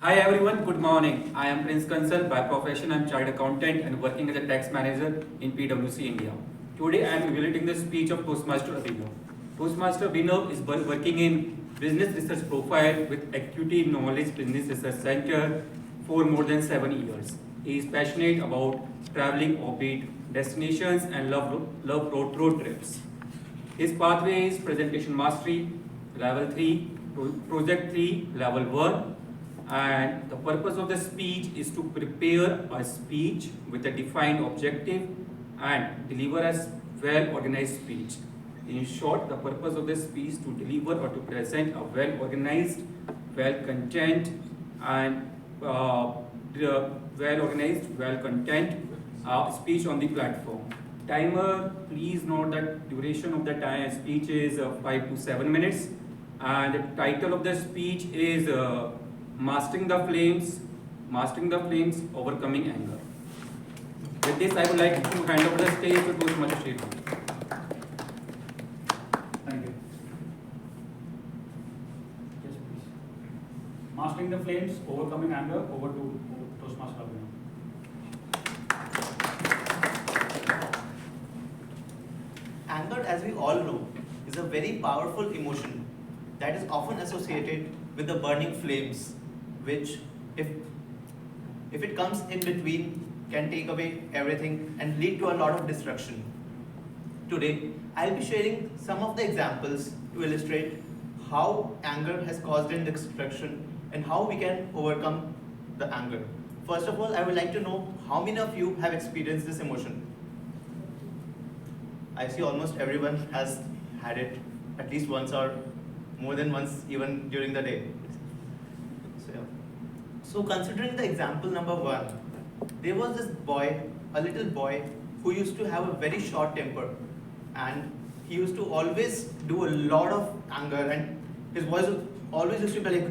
Hi everyone, good morning. I am Prince Kansal. By profession, I am Chartered Accountant and working as a tax manager in PwC India. Today, I am evaluating the speech of Toastmaster Abhinav. Toastmaster Abhinav is working in Business Research Profile with Equity Knowledge Business Research Center for more than 7 years. He is passionate about traveling offbeat destinations and love road trips. His pathway is Presentation Mastery, Level 3, Project 3, Level 1, and the purpose of the speech is to prepare a speech with a defined objective and deliver a well-organized speech. In short, the purpose of the speech is to deliver or to present a well-organized, well-content, and well-content speech on the platform. Timer, please note that duration of the speech is 5 to 7 minutes, and the title of the speech is Mastering the Flames, Overcoming Anger. With this, I would like to hand over the stage to Toastmaster Sriram. Thank you. Yes, please. Mastering the Flames, Overcoming Anger, over to Toastmaster Abhinav. Anger, as we all know, is a very powerful emotion that is often associated with the burning flames, which, if it comes in between, can take away everything and lead to a lot of destruction. Today, I'll be sharing some of the examples to illustrate how anger has caused in destruction and how we can overcome the anger. First of all, I would like to know how many of you have experienced this emotion. I see almost everyone has had it at least once or more than once even during the day. So considering the example number 1, there was this boy, a little boy, who used to have a very short temper, and he used to always do a lot of anger, and his voice always used to be like,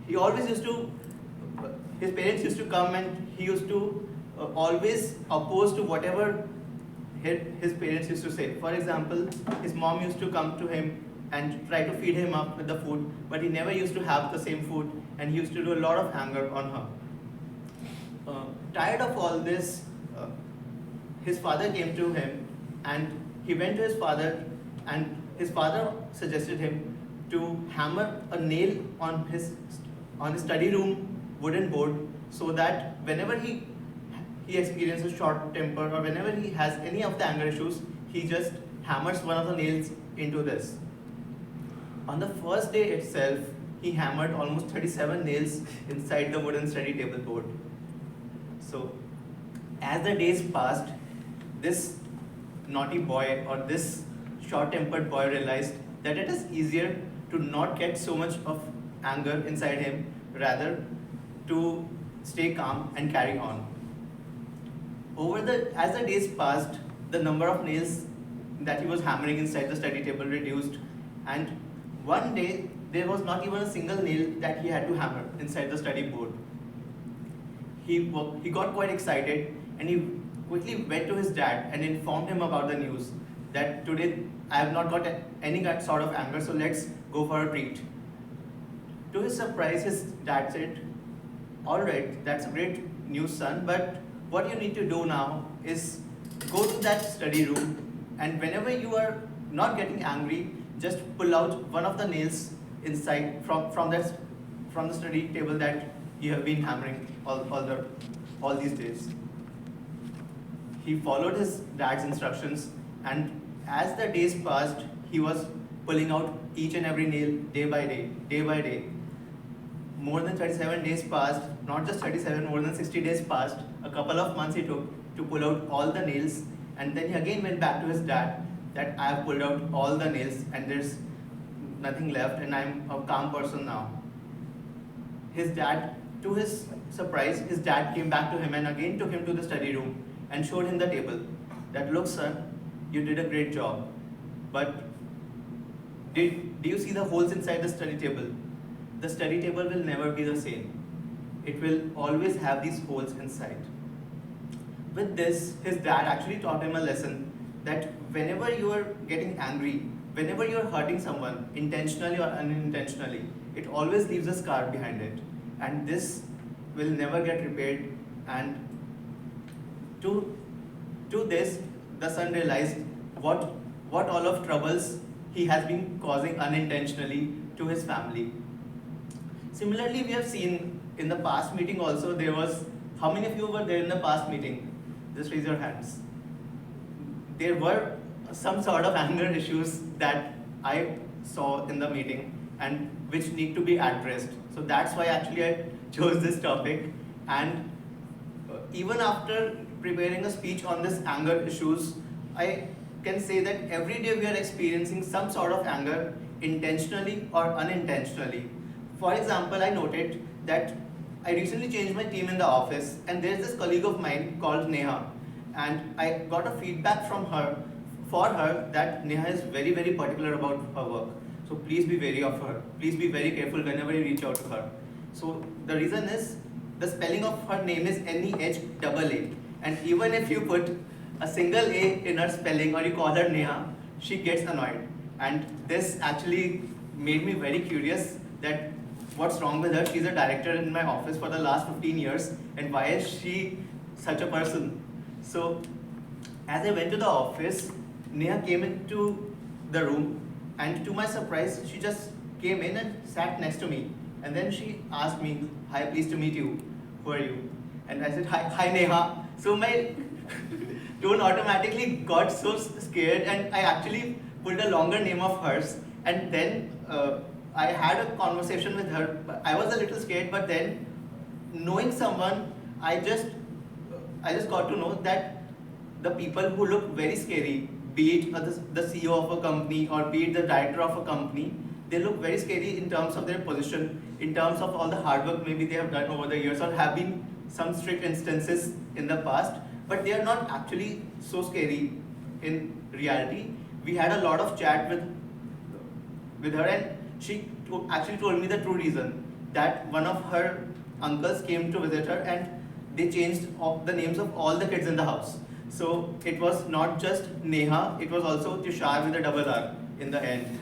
He always used to, his parents used to come and he used to always oppose to whatever his parents used to say. For example, his mom used to come to him and try to feed him up with the food, but he never used to have the same food, and he used to do a lot of anger on her. Tired of all this, his father came to him, and he went to his father, and his father suggested him to hammer a nail on his study room wooden board, so that whenever he experiences short temper or whenever he has any of the anger issues, he just hammers one of the nails into this. On the first day itself, he hammered almost 37 nails inside the wooden study table board. So, as the days passed, this naughty boy or this short-tempered boy realized that it is easier to not get so much of anger inside him, rather to stay calm and carry on. As the days passed, the number of nails that he was hammering inside the study table reduced, and one day there was not even a single nail that he had to hammer inside the study board. He got quite excited, and he quickly went to his dad and informed him about the news that today I have not got any sort of anger, so let's go for a treat. To his surprise, his dad said, "Alright, that's great news, son, but what you need to do now is go to that study room, and whenever you are not getting angry, just pull out one of the nails inside from the study table that you have been hammering all these days." He followed his dad's instructions, and as the days passed, he was pulling out each and every nail day by day. More than 37 days passed, not just 37, more than 60 days passed. A couple of months he took to pull out all the nails, and then he again went back to his dad that I have pulled out all the nails and there's nothing left and I'm a calm person now. To his surprise, his dad came back to him and again took him to the study room and showed him the table. That, "Look, son, you did a great job, but do you see the holes inside the study table? The study table will never be the same. It will always have these holes inside." With this, his dad actually taught him a lesson that whenever you are getting angry, whenever you are hurting someone, intentionally or unintentionally, it always leaves a scar behind it. And this will never get repaired. And to this, the son realized what all of troubles he has been causing unintentionally to his family. Similarly, we have seen in the past meeting also, there was, how many of you were there in the past meeting? Just raise your hands. There were some sort of anger issues that I saw in the meeting and which need to be addressed. So that's why actually I chose this topic. And even after preparing a speech on this anger issues, I can say that every day we are experiencing some sort of anger, intentionally or unintentionally. For example, I noted that I recently changed my team in the office, and there's this colleague of mine called Neha, and I got a feedback from her, for her, that Neha is very, very particular about her work. So please be wary of her. Please be very careful whenever you reach out to her. So the reason is, the spelling of her name is Nehaa, and even if you put a single A in her spelling or you call her Neha, she gets annoyed. And this actually made me very curious that what's wrong with her. She's a director in my office for the last 15 years, and why is she such a person? So as I went to the office, Neha came into the room, and to my surprise, she just came in and sat next to me. And then she asked me, "Hi, pleased to meet you. Who are you?" And I said, Hi Neha. So my tone automatically got so scared, and I actually put a longer name of hers. And then I had a conversation with her. I was a little scared, but then knowing someone, I just got to know that the people who look very scary, be it the CEO of a company or be it the director of a company, they look very scary in terms of their position, in terms of all the hard work maybe they have done over the years, or have been some strict instances in the past, but they are not actually so scary in reality. We had a lot of chat with her, and she actually told me the true reason, that one of her uncles came to visit her and they changed the names of all the kids in the house. So it was not just Neha, it was also Tushar with a double R in the end.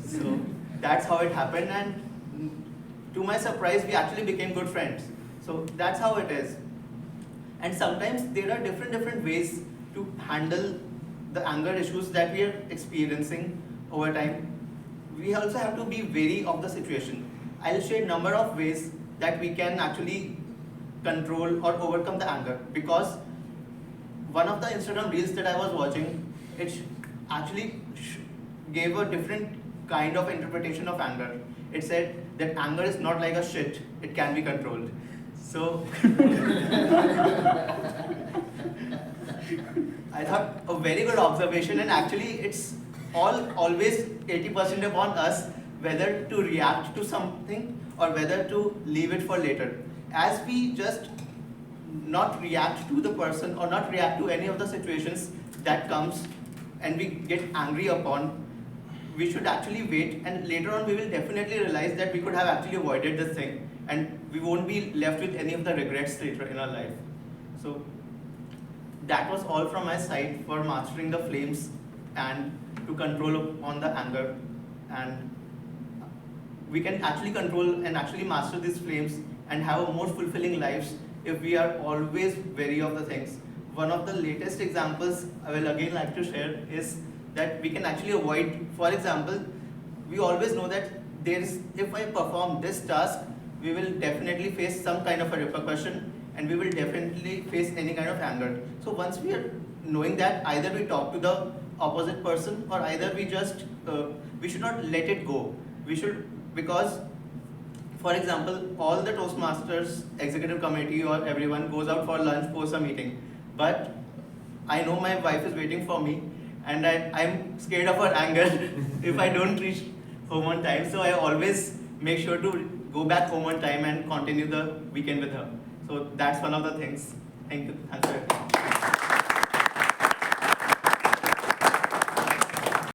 So that's how it happened, and to my surprise, we actually became good friends. So that's how it is. And sometimes there are different ways to handle the anger issues that we are experiencing over time. We also have to be wary of the situation. I'll share a number of ways that we can actually control or overcome the anger, because one of the Instagram reels that I was watching, it actually gave a different kind of interpretation of anger. It said that anger is not like a shit, it can be controlled. So I thought a very good observation, and actually it's always 80% upon us whether to react to something or whether to leave it for later. As we just not react to the person or not react to any of the situations that comes and we get angry upon, we should actually wait, and later on we will definitely realize that we could have actually avoided this thing, and we won't be left with any of the regrets later in our life. So that was all from my side for mastering the flames and to control on the anger. And we can actually control and actually master these flames and have a more fulfilling lives if we are always wary of the things. One of the latest examples I will again like to share is that we can actually avoid, for example, we always know that if I perform this task, we will definitely face some kind of a repercussion, and we will definitely face any kind of anger. So once we are knowing that, either we talk to the opposite person, or either we just, we should not let it go. We should, because for example, all the Toastmasters executive committee or everyone goes out for lunch post a meeting, but I know my wife is waiting for me, and I'm scared of her anger if I don't reach home on time. So I always make sure to go back home on time and continue the weekend with her. So that's one of the things. Thank you. Thanks for your time.